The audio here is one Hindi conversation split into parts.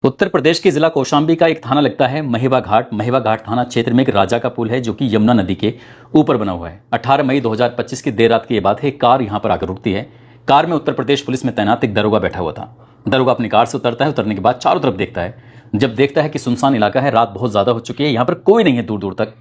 उत्तर प्रदेश के जिला कौशाम्बी का एक थाना लगता है महिवा घाट। महिवा घाट थाना क्षेत्र में एक राजा का पुल है जो कि यमुना नदी के ऊपर बना हुआ है। 18 मई 2025 की देर रात की यह बात है। कार यहां पर आकर रुकती है। कार में उत्तर प्रदेश पुलिस में तैनात एक दरोगा बैठा हुआ था। दरोगा अपनी कार से उतरता है। उतरने के बाद चारों तरफ देखता है। जब देखता है कि सुनसान इलाका है, रात बहुत ज्यादा हो चुकी है, यहाँ पर कोई नहीं है दूर दूर तक,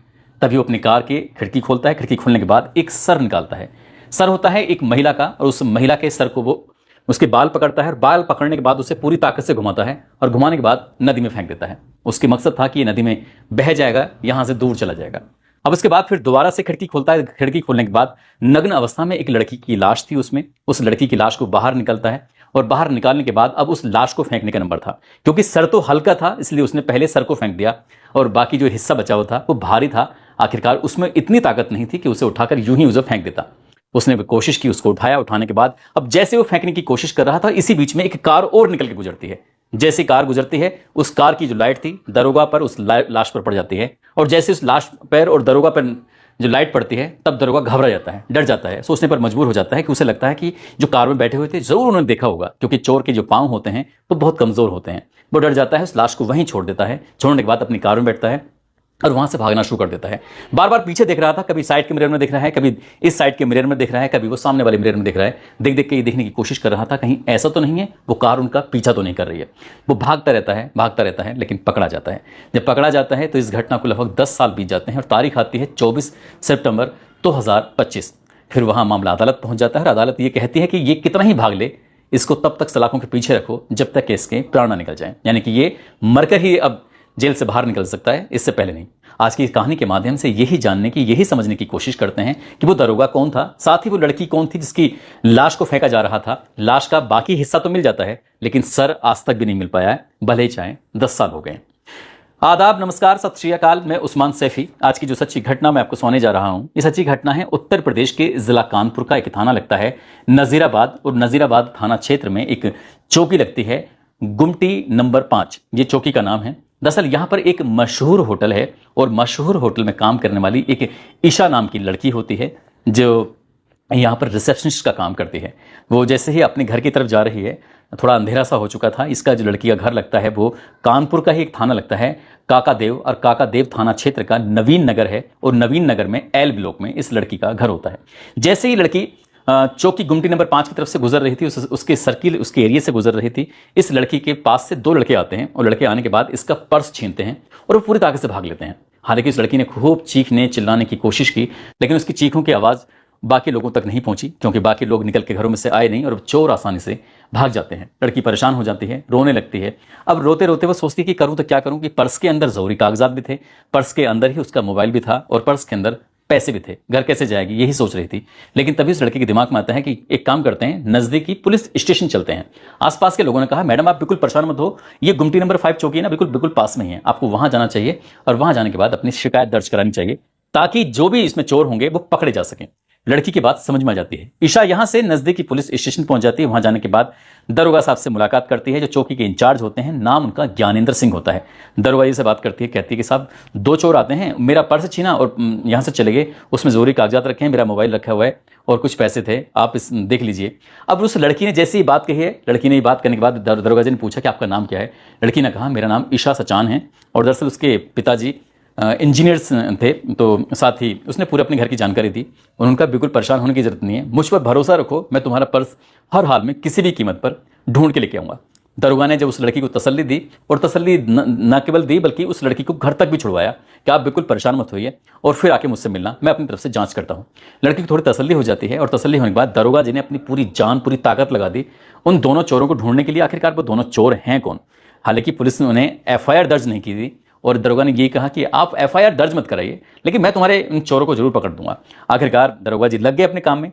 तभी वो अपनी कार की खिड़की खोलता है। खिड़की खोलने के बाद एक सर निकालता है। सर होता है एक महिला का, और उस महिला के सर को वो उसके बाल पकड़ता है और बाल पकड़ने के बाद उसे पूरी ताकत से घुमाता है और घुमाने के बाद नदी में फेंक देता है। उसके मकसद था कि ये नदी में बह जाएगा, यहां से दूर चला जाएगा। अब उसके बाद फिर दोबारा से खिड़की खोलता है। खिड़की खोलने के बाद नग्न अवस्था में एक लड़की की लाश थी उसमें। उस लड़की की लाश को बाहर निकलता है और बाहर निकालने के बाद अब उस लाश को फेंकने का नंबर था। क्योंकि सर तो हल्का था इसलिए उसने पहले सर को फेंक दिया और बाकी जो हिस्सा बचा हुआ था वो भारी था। आखिरकार उसमें इतनी ताकत नहीं थी कि उसे उठाकर यूं ही उसे फेंक देता। उसने कोशिश की, उसको उठाया। उठाने के बाद अब जैसे वो फेंकने की कोशिश कर रहा था, इसी बीच में एक कार और निकल के गुजरती है। जैसे कार गुजरती है, उस कार की जो लाइट थी दरोगा पर, उस लाश पर पड़ जाती है। और जैसे उस लाश पर और दरोगा पर जो लाइट पड़ती है, तब दरोगा घबरा जाता है, डर जाता है। सोचने पर मजबूर हो जाता है कि उसे लगता है कि जो कार में बैठे हुए थे जरूर उन्होंने देखा होगा, क्योंकि चोर के जो पांव होते हैं वो बहुत कमजोर होते हैं। वो डर जाता है, उस लाश को वहीं छोड़ देता है। छोड़ने के बाद अपनी कार में बैठता है और वहां से भागना शुरू कर देता है। बार बार पीछे देख रहा था, कभी साइड के मिरर में देख रहा है, कभी इस साइड के मिरर में देख रहा है, कभी वो सामने वाले मिरर में देख रहा है। देख देख के ये देखने की कोशिश कर रहा था कहीं ऐसा तो नहीं है वो कार उनका पीछा तो नहीं कर रही है। वो भागता रहता है, लेकिन पकड़ा जाता है। जब पकड़ा जाता है तो इस घटना को लगभग 10 साल बीत जाते हैं और तारीख आती है 24 सितंबर 2025। फिर वहां मामला अदालत पहुंच जाता है और अदालत ये कहती है कि ये कितना ही भाग ले, इसको तब तक सलाखों के पीछे रखो जब तक कि इसके प्राण ना निकल जाए। यानी कि ये मरकर ही अब जेल से बाहर निकल सकता है, इससे पहले नहीं। आज की इस कहानी के माध्यम से यही जानने की, यही समझने की कोशिश करते हैं कि वो दरोगा कौन था, साथ ही वो लड़की कौन थी जिसकी लाश को फेंका जा रहा था। लाश का बाकी हिस्सा तो मिल जाता है, लेकिन सर आज तक भी नहीं मिल पाया है, भले ही चाहे 10 साल हो गए। आदाब, नमस्कार, सत श्री अकाल। मैं उस्मान सैफी। आज की जो सच्ची घटना मैं आपको सुनाने जा रहा हूं, ये सच्ची घटना है उत्तर प्रदेश के जिला कानपुर का। एक थाना लगता है नजीराबाद, और नजीराबाद थाना क्षेत्र में एक चौकी लगती है गुमटी नंबर 5, ये चौकी का नाम है। दरअसल यहाँ पर एक मशहूर होटल है और मशहूर होटल में काम करने वाली एक ईशा नाम की लड़की होती है जो यहाँ पर रिसेप्शनिस्ट का काम करती है। वो जैसे ही अपने घर की तरफ जा रही है, थोड़ा अंधेरा सा हो चुका था। इसका जो लड़की का घर लगता है वो कानपुर का ही एक थाना लगता है काकादेव, और काकादेव थाना क्षेत्र का नवीन नगर है, और नवीन नगर में एल ब्लॉक में इस लड़की का घर होता है। जैसे ही लड़की चौकी गुमटी नंबर 5 की तरफ से गुजर रही थी, उसके सर्किल, उसके एरिया से गुजर रही थी, इस लड़की के पास से 2 लड़के आते हैं और लड़के आने के बाद इसका पर्स छीनते हैं और वो पूरी ताकत से भाग लेते हैं। हालांकि इस लड़की ने खूब चीखने चिल्लाने की कोशिश की, लेकिन उसकी चीखों की आवाज़ बाकी लोगों तक नहीं पहुंची, क्योंकि बाकी लोग निकल के घरों में से आए नहीं और चोर आसानी से भाग जाते हैं। लड़की परेशान हो जाती है, रोने लगती है। अब रोते रोते वो सोचती है कि करूं तो क्या करूं, कि पर्स के अंदर जरूरी कागजात भी थे, पर्स के अंदर ही उसका मोबाइल भी था और पर्स के अंदर पैसे भी थे। घर कैसे जाएगी, यही सोच रही थी। लेकिन तभी उस लड़के के दिमाग में आता है कि एक काम करते हैं, नजदीकी पुलिस स्टेशन चलते हैं। आसपास के लोगों ने कहा, मैडम आप बिल्कुल परेशान मत हो, ये गुमटी नंबर 5 चौकी है ना, बिल्कुल बिल्कुल पास में ही है, आपको वहां जाना चाहिए और वहां जाने के बाद अपनी शिकायत दर्ज करानी चाहिए, ताकि जो भी इसमें चोर होंगे वो पकड़े जा सकें। लड़की की बात समझ में आ जाती है। ईशा यहां से नजदीकी पुलिस स्टेशन पहुंच जाती है। वहां जाने के बाद दरोगा साहब से मुलाकात करती है, जो चौकी के इंचार्ज होते हैं। नाम उनका ज्ञानेंद्र सिंह होता है। दरोगा जी से बात करती है, कहती है कि साहब 2 चोर आते हैं, मेरा पर्स छीना और यहां से चले गए, उसमें जरूरी कागजात रखे हैं, मेरा मोबाइल रखा हुआ है और कुछ पैसे थे, आप इस देख लीजिए। अब उस लड़की ने जैसे ही बात कही है, लड़की ने बात करने के बाद दरोगा जी ने पूछा कि आपका नाम क्या है। लड़की ने कहा, मेरा नाम ईशा सचान है, और दरअसल उसके पिताजी इंजीनियर्स थे, तो साथ ही उसने पूरे अपने घर की जानकारी दी। और उनका बिल्कुल परेशान होने की जरूरत नहीं है, मुझ पर भरोसा रखो, मैं तुम्हारा पर्स हर हाल में किसी भी कीमत पर ढूंढ के लेके आऊंगा। दरोगा ने जब उस लड़की को तसल्ली दी, और तसल्ली न केवल दी बल्कि उस लड़की को घर तक भी छुड़वाया कि आप बिल्कुल परेशान मत होइए और फिर आके मुझसे मिलना, मैं अपनी तरफ से जांच करता हूं। लड़की को थोड़ी तसल्ली हो जाती है, और तसल्ली होने के बाद दरोगा जी ने अपनी पूरी जान, पूरी ताकत लगा दी उन दोनों चोरों को ढूंढने के लिए। आखिरकार वो दोनों चोर हैं कौन। हालांकि पुलिस ने उन्हें FIR दर्ज नहीं की थी, और दरोगा ने ये कहा कि आप FIR दर्ज मत कराइए, लेकिन मैं तुम्हारे इन चोरों को जरूर पकड़ दूंगा। आखिरकार दरोगा जी लग गए अपने काम में।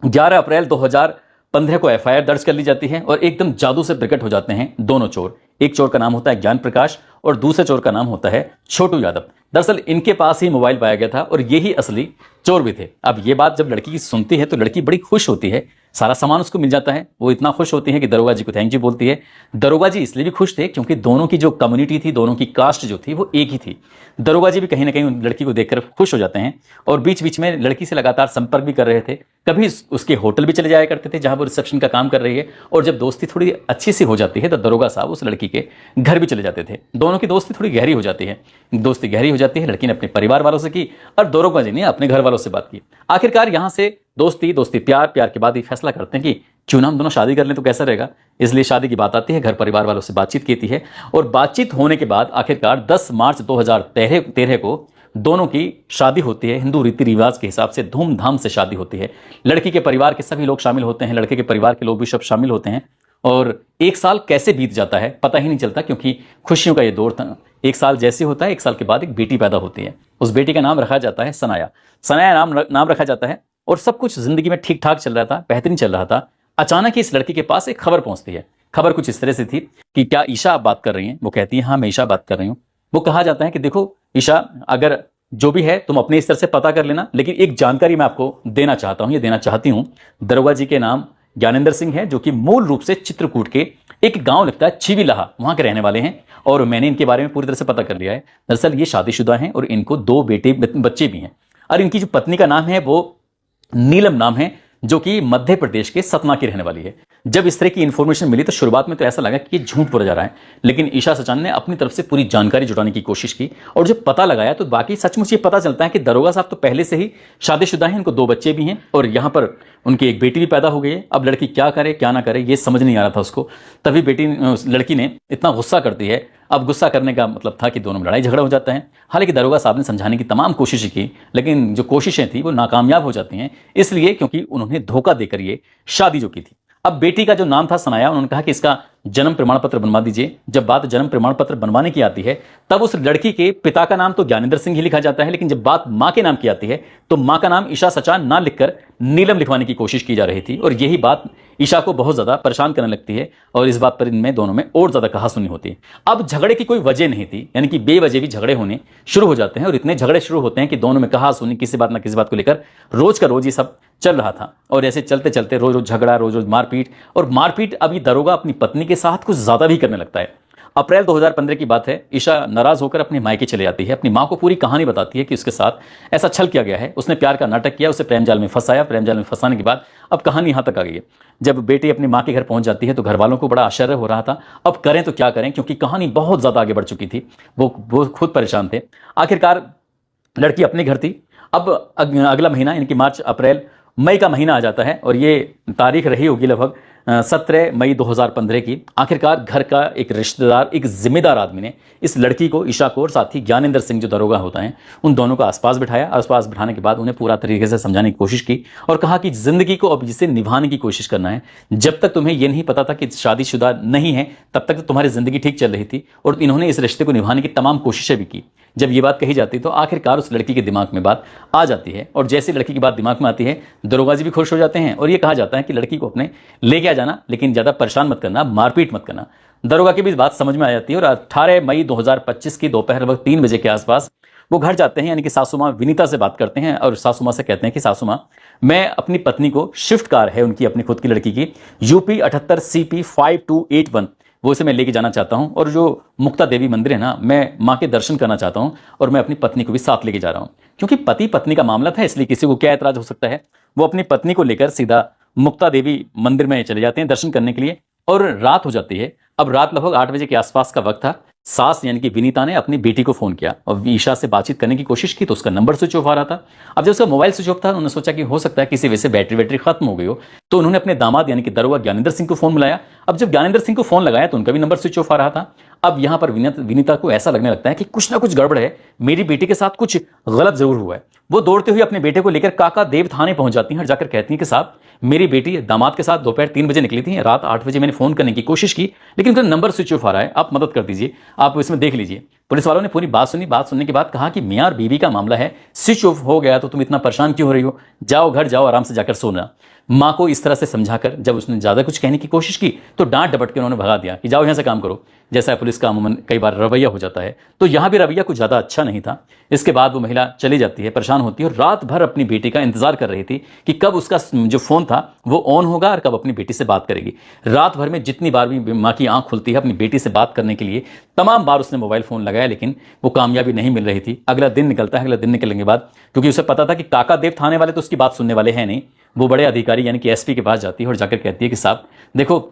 11 अप्रैल 2015 को FIR दर्ज कर ली जाती है, और एकदम जादू से प्रकट हो जाते हैं दोनों चोर। एक चोर का नाम होता है ज्ञान प्रकाश, और दूसरे चोर का नाम होता है छोटू यादव। दरअसल इनके पास ही मोबाइल पाया गया था और यही असली चोर भी थे। अब ये बात जब लड़की की सुनती है तो लड़की बड़ी खुश होती है, सारा सामान उसको मिल जाता है। वो इतना खुश होती है कि दरोगा जी को थैंक यू बोलती है। दरोगा जी इसलिए भी खुश थे क्योंकि दोनों की जो कम्युनिटी थी, दोनों की कास्ट जो थी वो एक ही थी। दरोगा जी भी कहीं ना कहीं उन लड़की को देखकर खुश हो जाते हैं और बीच बीच में लड़की से लगातार संपर्क भी कर रहे थे। कभी उसके होटल भी चले जाया करते थे जहां वो रिसेप्शन का काम कर रही है, और जब दोस्ती थोड़ी अच्छी सी हो जाती है तो दरोगा साहब उस लड़की के घर भी चले जाते थे। दोनों की दोस्ती थोड़ी गहरी हो जाती है। दोस्ती गहरी हो जाती है, लड़की ने अपने परिवार वालों से की और दरोगा जी ने अपने घर वालों से बात की। आखिरकार यहां से दोस्ती दोस्ती प्यार, प्यार के बाद ये फैसला करते हैं कि क्यों ना हम दोनों शादी कर लें तो कैसा रहेगा। इसलिए शादी की बात आती है, घर परिवार वालों से बातचीत की है और बातचीत होने के बाद आखिरकार 10 मार्च 2013 को दोनों की शादी होती है। हिंदू रीति रिवाज के हिसाब से धूमधाम से शादी होती है। लड़की के परिवार के सभी लोग शामिल होते हैं, लड़के के परिवार के लोग भी सब शामिल होते हैं और एक साल कैसे बीत जाता है पता ही नहीं चलता, क्योंकि खुशियों का ये दौर था। एक साल जैसे होता है, एक साल के बाद एक बेटी पैदा होती है। उस बेटी का नाम रखा जाता है सनाया। सनाया नाम रखा जाता है और सब कुछ जिंदगी में ठीक ठाक चल रहा था, बेहतरीन चल रहा था। अचानक ही इस लड़की के पास एक खबर पहुंचती है। खबर कुछ इस तरह से थी कि क्या ईशा आप बात कर रही हैं? वो कहती है हाँ मैं ईशा बात कर रही हूँ। वो कहा जाता है कि देखो ईशा, अगर जो भी है तुम अपने स्तर से पता कर लेना, लेकिन एक जानकारी मैं आपको देना चाहता हूं, ये देना चाहती हूं। दरोगा जी के नाम ज्ञानेंद्र सिंह है, जो कि मूल रूप से चित्रकूट के एक गांव लगता है चिविलाहा, वहां के रहने वाले हैं और मैंने इनके बारे में पूरी तरह से पता कर लिया है। दरअसल ये शादीशुदा हैं और इनको 2 बच्चे भी हैं और इनकी जो पत्नी का नाम है वो नीलम नाम है, जो कि मध्य प्रदेश के सतना की रहने वाली है। जब इस तरह की इंफॉर्मेशन मिली तो शुरुआत में तो ऐसा लगा कि ये झूठ बोला जा रहा है, लेकिन ईशा सचान ने अपनी तरफ से पूरी जानकारी जुटाने की कोशिश की और जब पता लगाया तो बाकी सचमुच ये पता चलता है कि दरोगा साहब तो पहले से ही शादीशुदा हैं, इनको 2 बच्चे भी हैं और यहाँ पर उनकी एक बेटी भी पैदा हो गई है। अब लड़की क्या करे क्या ना करे ये समझ नहीं आ रहा था उसको। तभी लड़की ने इतना गुस्सा करती है। अब गुस्सा करने का मतलब था कि दोनों में लड़ाई झगड़ा हो जाता है। हालांकि दरोगा साहब ने समझाने की तमाम कोशिशें की, लेकिन जो कोशिशें थी वो नाकामयाब हो जाती हैं, इसलिए क्योंकि उन्होंने धोखा देकर ये शादी जो की थी। अब बेटी का जो नाम था सनाया, उन्होंने कहा कि इसका जन्म प्रमाण पत्र बनवा दीजिए। जब बात जन्म प्रमाण पत्र बनवाने की आती है तब उस लड़की के पिता का नाम तो ज्ञानेंद्र सिंह ही लिखा जाता है, लेकिन जब बात मां के नाम की आती है तो मां का नाम ईशा सचान ना लिखकर नीलम लिखवाने की कोशिश की जा रही थी और यही बात ईशा को बहुत ज्यादा परेशान करने लगती है और इस बात पर इनमें दोनों में और ज्यादा कहासुनी होती है। अब झगड़े की कोई वजह नहीं थी, यानी कि बेवजह भी झगड़े होने शुरू हो जाते हैं और इतने झगड़े शुरू होते हैं कि दोनों में कहासुनी किसी बात ना किसी बात को लेकर रोज का रोज ये सब चल रहा था। और ऐसे चलते चलते रोज रोज झगड़ा, रोज रोज मारपीट, और मारपीट अभी दरोगा अपनी पत्नी के साथ कुछ ज्यादा भी करने लगता है। अप्रैल 2015 की बात है। ईशा नाराज होकर अपने मायके चले जाती है, अपनी मां को पूरी कहानी बताती है कि उसके साथ ऐसा छल किया गया है, उसने प्यार का नाटक किया, उसे प्रेम जाल में फंसाया। प्रेम जाल में फंसाने के बाद अब कहानी यहां तक आ गई है। जब बेटी अपनी मां के घर पहुंच जाती है तो घर वालों को बड़ा आश्चर्य हो रहा था, अब करें तो क्या करें, क्योंकि कहानी बहुत ज्यादा आगे बढ़ चुकी थी। वो खुद परेशान थे। आखिरकार लड़की अपने घर थी। अब अगला महीना यानी कि मार्च अप्रैल मई का महीना आ जाता है और ये तारीख रही होगी लगभग 17 मई 2015 की। आखिरकार घर का एक रिश्तेदार, एक जिम्मेदार आदमी ने इस लड़की को, ईशा को और साथ ही ज्ञानेंद्र सिंह जो दरोगा होता है, उन दोनों को आसपास बिठाया। आसपास बिठाने के बाद उन्हें पूरा तरीके से समझाने की कोशिश की और कहा कि जिंदगी को अब जिसे निभाने की कोशिश करना है। जब तक तुम्हें यह नहीं पता था कि शादीशुदा नहीं है तब तक तो तुम्हारी जिंदगी ठीक चल रही थी और इन्होंने इस रिश्ते को निभाने की तमाम कोशिशें भी की। जब ये बात कही जाती तो आखिरकार उस लड़की के दिमाग में बात आ जाती है और जैसे लड़की की बात दिमाग में आती है दरोगा जी भी खुश हो जाते हैं और ये कहा जाता है कि लड़की को अपने लेके आ जाना, लेकिन ज़्यादा परेशान मत करना, मारपीट मत करना। दरोगा की भी बात समझ में आ जाती है और 18 मई 2025 की दोपहर लगभग 3 बजे के आसपास वो घर जाते हैं, यानी कि सासू माँ विनीता से बात करते हैं और सासू माँ से कहते हैं कि सासू माँ, मैं अपनी पत्नी को स्विफ्ट कार है उनकी, अपनी खुद की लड़की की, UP 78 CP 5281, वो इसे मैं लेके जाना चाहता हूं और जो मुक्ता देवी मंदिर है ना, मैं मां के दर्शन करना चाहता हूं और मैं अपनी पत्नी को भी साथ लेके जा रहा हूं। क्योंकि पति पत्नी का मामला था इसलिए किसी को क्या ऐतराज हो सकता है। वो अपनी पत्नी को लेकर सीधा मुक्ता देवी मंदिर में चले जाते हैं दर्शन करने के लिए और रात हो जाती है। अब रात लगभग 8 बजे के आसपास का वक्त था। सास यानी कि विनीता ने अपनी बेटी को फोन किया और ईशा से बातचीत करने की कोशिश की तो उसका नंबर स्विच ऑफ आ रहा था। अब जब उसका मोबाइल स्विच ऑफ था उन्होंने सोचा कि हो सकता है किसी वजह से बैटरी खत्म हो गई हो, तो उन्होंने अपने दामाद यानी कि दरोगा ज्ञानेंद्र सिंह को फोन मिलाया। अब जब ज्ञानेंद्र सिंह को फोन लगाया तो उनका भी नंबर स्विच ऑफ आ रहा था। अब यहां पर विनीता को ऐसा लगने लगता है कि कुछ ना कुछ गड़बड़ है, मेरी बेटी के साथ कुछ गलत जरूर हुआ है। वो दौड़ते हुए अपने बेटे को लेकर काका देव थाने पहुंच जाती हैं और जाकर कहती हैं कि साहब, मेरी बेटी दामाद के साथ दोपहर 3 बजे निकली थी, रात 8 बजे मैंने फोन करने की कोशिश की लेकिन उनका नंबर स्विच ऑफ आ रहा है, आप मदद कर दीजिए, आप इसमें देख लीजिए। पुलिस वालों ने पूरी बात सुनी। बात सुनने के बाद कहा कि मियां और बीवी का मामला है, स्विच ऑफ हो गया तो तुम इतना परेशान क्यों हो रही हो, जाओ घर जाओ, आराम से जाकर सोना। माँ को इस तरह से समझाकर जब उसने ज़्यादा कुछ कहने की कोशिश की तो डांट डपट के उन्होंने भगा दिया कि जाओ यहाँ से काम करो, जैसा पुलिस का अमूमन कई बार रवैया हो जाता है। तो यहाँ भी रवैया कुछ ज़्यादा अच्छा नहीं था। इसके बाद वो महिला चली जाती है, परेशान होती है और रात भर अपनी बेटी का इंतजार कर रही थी कि कब उसका जो फ़ोन था वो ऑन होगा और कब अपनी बेटी से बात करेगी। रात भर में जितनी बार भी माँ की आंख खुलती है अपनी बेटी से बात करने के लिए, तमाम बार उसने मोबाइल फ़ोन लगाया, लेकिन वो कामयाबी नहीं मिल रही थी। अगला दिन निकलता है, अगला दिन निकलने के बाद क्योंकि उसे पता था कि काका देव थाने वाले तो उसकी बात सुनने वाले हैं नहीं, वो बड़े अधिकारी यानी कि एसपी के पास जाती है और जाकर कहती है कि साहब देखो,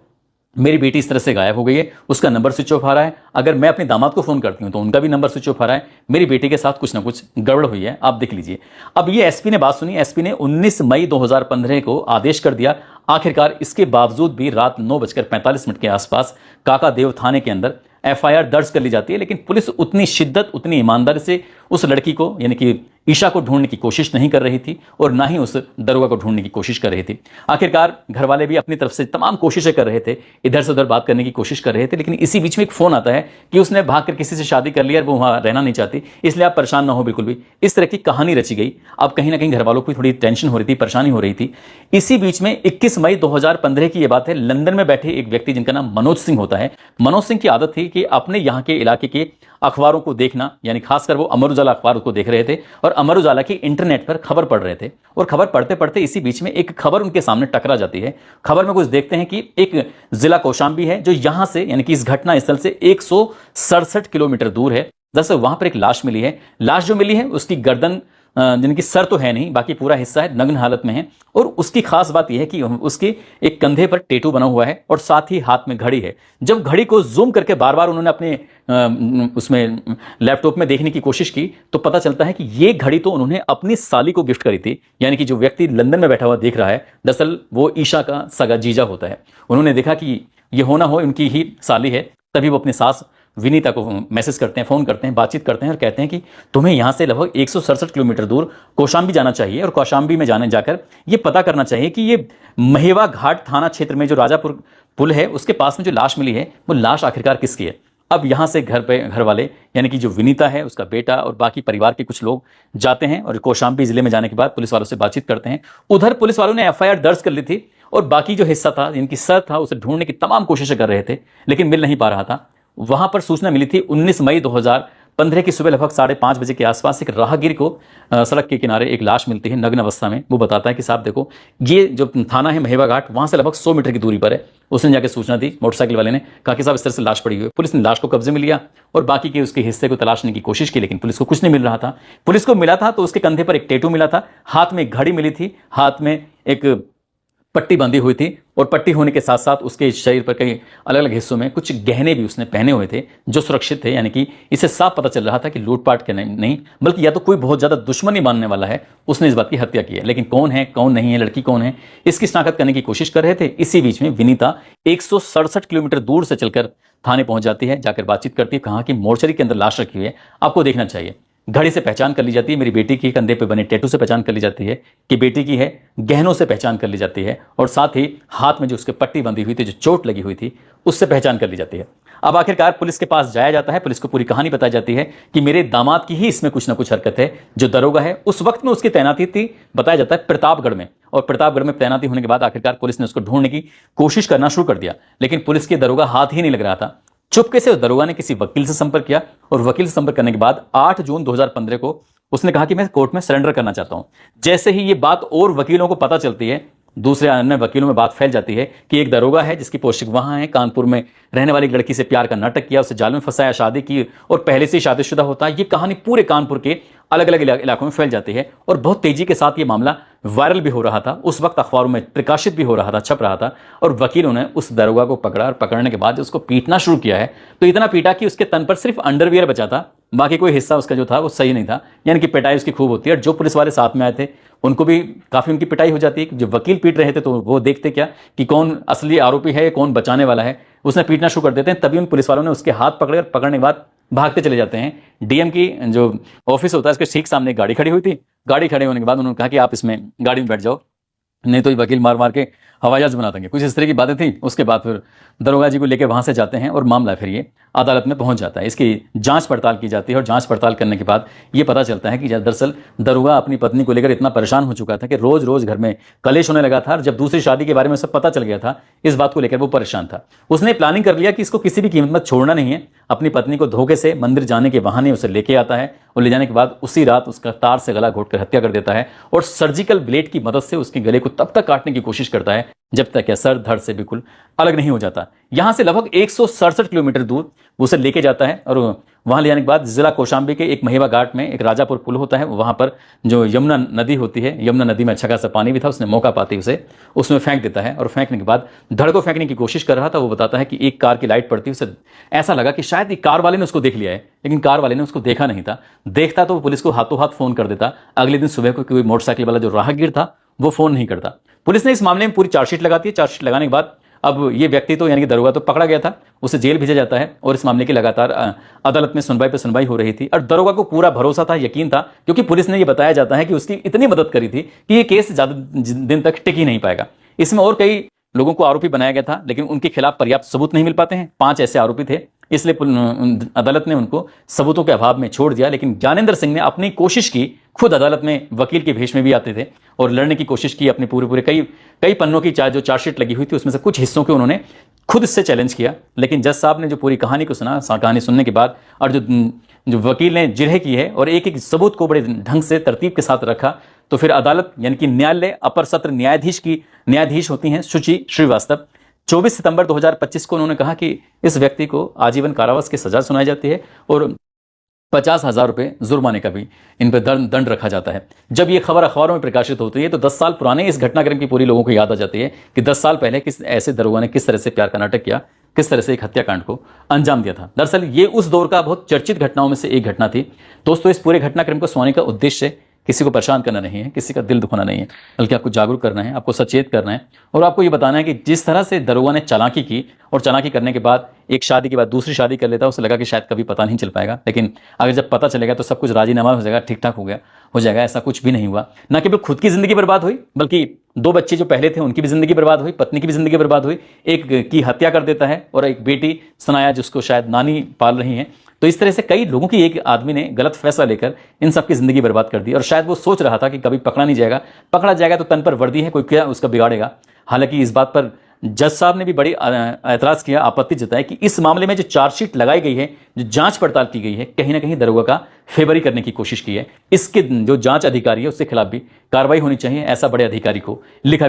मेरी बेटी इस तरह से गायब हो गई है, उसका नंबर स्विच ऑफ आ रहा है, अगर मैं अपने दामाद को फ़ोन करती हूँ तो उनका भी नंबर स्विच ऑफ आ रहा है, मेरी बेटी के साथ कुछ ना कुछ गड़बड़ हुई है, आप देख लीजिए। अब ये एसपी ने बात सुनी। एसपी ने 19 मई 2015 को आदेश कर दिया। आखिरकार इसके बावजूद भी रात 9:45 के आसपास काका देव थाने के अंदर एफआईआर दर्ज कर ली जाती है, लेकिन पुलिस उतनी शिद्दत, उतनी ईमानदारी से उस लड़की को यानी कि ईशा को ढूंढने की कोशिश नहीं कर रही थी और ना ही उस दरोगा को ढूंढने की कोशिश कर रही थी। आखिरकार घर वाले भी अपनी तरफ से तमाम कोशिशें कर रहे थे, इधर से उधर बात करने की कोशिश कर रहे थे, लेकिन इसी बीच में एक फोन आता है कि उसने भागकर किसी से शादी कर लिया और वो वहां रहना नहीं चाहती, इसलिए आप परेशान ना हो बिल्कुल भी। इस तरह की कहानी रची गई। अब कहीं ना कहीं घर वालों को थोड़ी टेंशन हो रही थी, परेशानी हो रही थी। इसी बीच में 21 मई 2015 की यह बात है, लंदन में बैठे एक व्यक्ति जिनका नाम मनोज सिंह होता है। मनोज सिंह की आदत थी कि अपने यहाँ के इलाके के अखबारों को देखना, यानी खासकर वो अमर उजाला अखबार को देख रहे थे और अमर उजाला की इंटरनेट पर खबर पढ़ रहे थे। और खबर पढ़ते पढ़ते इसी बीच में एक खबर उनके सामने टकरा जाती है। खबर में कुछ देखते हैं कि एक जिला कौशाम्बी है जो यहां से यानी कि इस घटना स्थल से 167 किलोमीटर दूर है। दरअसल वहां पर एक लाश मिली है। लाश जो मिली है उसकी गर्दन जिनकी सर तो है नहीं, बाकी पूरा हिस्सा है, नग्न हालत में है। और उसकी खास बात यह है कि उसके एक कंधे पर टेटू बना हुआ है और साथ ही हाथ में घड़ी है। जब घड़ी को जूम करके बार बार उन्होंने अपने उसमें लैपटॉप में देखने की कोशिश की तो पता चलता है कि ये घड़ी तो उन्होंने अपनी साली को गिफ्ट करी थी। यानी कि जो व्यक्ति लंदन में बैठा हुआ देख रहा है, दरअसल वो ईशा का सगा जीजा होता है। उन्होंने देखा कि ये होना हो उनकी ही साली है, तभी वो अपनी सास विनीता को मैसेज करते हैं, फोन करते हैं, बातचीत करते हैं और कहते हैं कि तुम्हें यहां से लगभग 167 किलोमीटर दूर कौशाम्बी जाना चाहिए और कौशाम्बी में जाकर ये पता करना चाहिए कि ये महेवा घाट थाना क्षेत्र में जो राजापुर पुल है उसके पास में जो लाश मिली है वो लाश आखिरकार किसकी है। अब यहां से घर वाले यानी कि जो विनीता है, उसका बेटा और बाकी परिवार के कुछ लोग जाते हैं और कौशाम्बी जिले में जाने के बाद पुलिस वालों से बातचीत करते हैं। उधर पुलिस वालों ने एफआईआर दर्ज कर ली थी और बाकी जो हिस्सा था, इनकी सर था, उसे ढूंढने की तमाम कोशिशें कर रहे थे, लेकिन मिल नहीं पा रहा था। वहां पर सूचना मिली थी 19 मई 2015 की सुबह लगभग 5:30 बजे के आसपास एक राहगीर को सड़क के किनारे एक लाश मिलती है नग्न अवस्था में। वो बताता है कि साहब देखो, ये जो थाना है महेवा घाट, वहां से लगभग 100 मीटर की दूरी पर है। उसने जाकर सूचना दी, मोटरसाइकिल वाले ने कहा कि साहब इस तरह से लाश पड़ी हुई है। पुलिस ने लाश को कब्जे में लिया और बाकी के उसके हिस्से को तलाशने की कोशिश की, लेकिन पुलिस को कुछ नहीं मिल रहा था। पुलिस को मिला था तो उसके कंधे पर एक टैटू मिला था, हाथ में एक घड़ी मिली थी, हाथ में एक पट्टी बंधी हुई थी और पट्टी होने के साथ साथ उसके शरीर पर कई अलग अलग हिस्सों में कुछ गहने भी उसने पहने हुए थे जो सुरक्षित थे। यानी कि इसे साफ पता चल रहा था कि लूटपाट के नहीं बल्कि या तो कोई बहुत ज्यादा दुश्मनी मानने वाला है, उसने इस बात की हत्या की है। लेकिन कौन है, कौन नहीं है, लड़की कौन है, इसकी शनाख्त करने की कोशिश कर रहे थे। इसी बीच में विनीता 167 किलोमीटर दूर से चलकर थाने पहुंच जाती है, जाकर बातचीत करती है। कहा कि मोर्चरी के अंदर लाश रखी हुई है, आपको देखना चाहिए। घड़ी से पहचान कर ली जाती है, मेरी बेटी की कंधे पे बने टैटू से पहचान कर ली जाती है कि बेटी की है, गहनों से पहचान कर ली जाती है और साथ ही हाथ में जो उसके पट्टी बंधी हुई थी, जो चोट लगी हुई थी, उससे पहचान कर ली जाती है। अब आखिरकार पुलिस के पास जाया जाता है, पुलिस को पूरी कहानी बताई जाती है कि मेरे दामाद की ही इसमें कुछ ना कुछ हरकत है। जो दरोगा है उस वक्त में उसकी तैनाती थी, बताया जाता है प्रतापगढ़ में, और प्रतापगढ़ में तैनाती होने के बाद आखिरकार पुलिस ने उसको ढूंढने की कोशिश करना शुरू कर दिया, लेकिन पुलिस के दरोगा हाथ ही नहीं लग रहा था। चुपके से उस दरोगा ने किसी वकील से संपर्क किया और वकील से संपर्क करने के बाद 8 जून 2015 को उसने कहा कि मैं कोर्ट में सरेंडर करना चाहता हूं। जैसे ही ये बात और वकीलों को पता चलती है, दूसरे अन्य वकीलों में बात फैल जाती है कि एक दरोगा है जिसकी पोस्टिंग वहां है, कानपुर में रहने वाली लड़की से प्यार का नाटक किया, उसे जाल में फंसाया, शादी की और पहले से ही शादीशुदा होता है। ये कहानी पूरे कानपुर के अलग अलग इलाकों में फैल जाती है और बहुत तेजी के साथ ये मामला वायरल भी हो रहा था। उस वक्त अखबारों में प्रकाशित भी हो रहा था, छप रहा था। और वकीलों ने उस दरोगा को पकड़ा और पकड़ने के बाद उसको पीटना शुरू किया है। तो इतना पीटा कि उसके तन पर सिर्फ अंडरवियर बचा था, बाकी कोई हिस्सा उसका जो था वो सही नहीं था। यानी कि पिटाई उसकी खूब होती है। और जो पुलिस वाले साथ में आए थे उनको भी काफी उनकी पिटाई हो जाती है। जो वकील पीट रहे थे तो वो देखते क्या कि कौन असली आरोपी है, कौन बचाने वाला है, उसने पीटना शुरू कर देते हैं। तभी उन पुलिस वालों ने उसके हाथ पकड़ने के बाद भागते चले जाते हैं। डीएम की जो ऑफिस होता है उसके ठीक सामने एक गाड़ी खड़ी हुई थी। गाड़ी खड़े होने के बाद उन्होंने कहा कि आप इसमें गाड़ी में बैठ जाओ, नहीं तो ये वकील मार मार के हवाई जहाज बना देंगे, कुछ इस तरह की बातें थी। उसके बाद फिर दरोगा जी को लेकर वहां से जाते हैं और मामला फिर ये अदालत में पहुंच जाता है। इसकी जांच पड़ताल की जाती है और जांच पड़ताल करने के बाद ये पता चलता है कि दरअसल दरोगा अपनी पत्नी को लेकर इतना परेशान हो चुका था कि रोज रोज घर में कलेश होने लगा था। और जब दूसरी शादी के बारे में सब पता चल गया था, इस बात को लेकर वो परेशान था। उसने प्लानिंग कर लिया कि इसको किसी भी कीमत में छोड़ना नहीं है। अपनी पत्नी को धोखे से मंदिर जाने के बहाने उसे लेके आता है और ले जाने के बाद उसी रात उसका तार से गला घोटकर हत्या कर देता है और सर्जिकल ब्लेड की मदद से उसके गले को तब तक काटने की कोशिश करता है जब तक यह सर धड़ से बिल्कुल अलग नहीं हो जाता। यहां से लगभग 167 किलोमीटर दूर वो उसे लेके जाता है और वहां ले जाने के बाद जिला कौशाम्बी के एक महिवा घाट में एक राजापुर पुल होता है, वहां पर जो यमुना नदी होती है, यमुना नदी में अच्छा खासा पानी भी था। उसने मौका पाते उसे उसमें फेंक देता है और फेंकने के बाद धड़ को फेंकने की कोशिश कर रहा था। वो बताता है कि एक कार की लाइट पड़ती, उसे ऐसा लगा कि शायद कार वाले ने उसको देख लिया है, लेकिन कार वाले ने उसको देखा नहीं था। देखता तो वो पुलिस को हाथों हाथ फोन कर देता। अगले दिन सुबह को कोई मोटरसाइकिल वाला जो राहगीर था वो फोन नहीं करता। पुलिस ने इस मामले में पूरी चार्जशीट लगाती है। चार्जशीट लगाने के बाद अब ये व्यक्ति तो यानी कि दरोगा तो पकड़ा गया था, उसे जेल भेजा जाता है और इस मामले की लगातार अदालत में सुनवाई पर सुनवाई हो रही थी। और दरोगा को पूरा भरोसा था, यकीन था, क्योंकि पुलिस ने ये बताया जाता है कि उसकी इतनी मदद करी थी कि ये केस ज्यादा दिन तक टिक ही नहीं पाएगा। इसमें और कई लोगों को आरोपी बनाया गया था, लेकिन उनके खिलाफ पर्याप्त सबूत नहीं मिल पाते हैं। 5 ऐसे आरोपी थे, इसलिए अदालत ने उनको सबूतों के अभाव में छोड़ दिया। लेकिन ज्ञानेंद्र सिंह ने अपनी कोशिश की, खुद अदालत में वकील के भेष में भी आते थे और लड़ने की कोशिश की। अपने पूरे कई पन्नों की जो चार्जशीट लगी हुई थी उसमें से कुछ हिस्सों के उन्होंने खुद इससे चैलेंज किया। लेकिन जज साहब ने जो पूरी कहानी को सुना, कहानी सुनने के बाद, और जो वकील ने जिरह की है और एक एक सबूत को बड़े ढंग से तरतीब के साथ रखा, तो फिर अदालत यानी कि न्यायालय अपर सत्र न्यायाधीश की न्यायाधीश होती हैं शुचि श्रीवास्तव, 24 सितंबर 2025 को उन्होंने कहा कि इस व्यक्ति को आजीवन कारावास की सजा सुनाई जाती है और 50,000 रुपये जुर्माने का भी इन पर दंड रखा जाता है। जब ये खबर अखबारों में प्रकाशित होती है तो 10 साल पुराने इस घटनाक्रम की पूरी लोगों को याद आ जाती है कि 10 साल पहले किस ऐसे दरोगा ने किस तरह से प्यार का नाटक किया, किस तरह से एक हत्याकांड को अंजाम दिया था। दरअसल ये उस दौर का बहुत चर्चित घटनाओं में से एक घटना थी। दोस्तों, इस पूरे घटनाक्रम को सुनाने का उद्देश्य किसी को परेशान करना नहीं है, किसी का दिल दुखाना नहीं है, बल्कि आपको जागरूक करना है, आपको सचेत करना है और आपको ये बताना है कि जिस तरह से दरोगा ने चालाकी की और चालाकी करने के बाद एक शादी के बाद दूसरी शादी कर लेता, उसे लगा कि शायद कभी पता नहीं चल पाएगा, लेकिन अगर जब पता चलेगा तो सब कुछ राजीनामा हो जाएगा, ठीक ठाक हो जाएगा। ऐसा कुछ भी नहीं हुआ। न केवल खुद की जिंदगी बर्बाद हुई, बल्कि 2 बच्चे जो पहले थे उनकी भी जिंदगी बर्बाद हुई, पत्नी की भी जिंदगी बर्बाद हुई, एक की हत्या कर देता है और एक बेटी सनाया जिसको शायद नानी पाल रही हैं। तो इस तरह से कई लोगों की एक आदमी ने गलत फैसला लेकर इन सबकी जिंदगी बर्बाद कर दी और शायद वो सोच रहा था कि कभी पकड़ा जाएगा तो तन पर वर्दी है, कोई क्या उसका बिगाड़ेगा। हालांकि इस बात पर जज साहब ने भी बड़ी ऐतराज किया, आपत्ति जताई कि इस मामले में जो चार्जशीट लगाई गई है, जो जांच पड़ताल की गई है, कहीं ना कहीं दरोगा का फेवरी करने की कोशिश की है। इसके जो जांच अधिकारी है उसके खिलाफ भी कार्रवाई होनी चाहिए, ऐसा बड़े अधिकारी को लिखा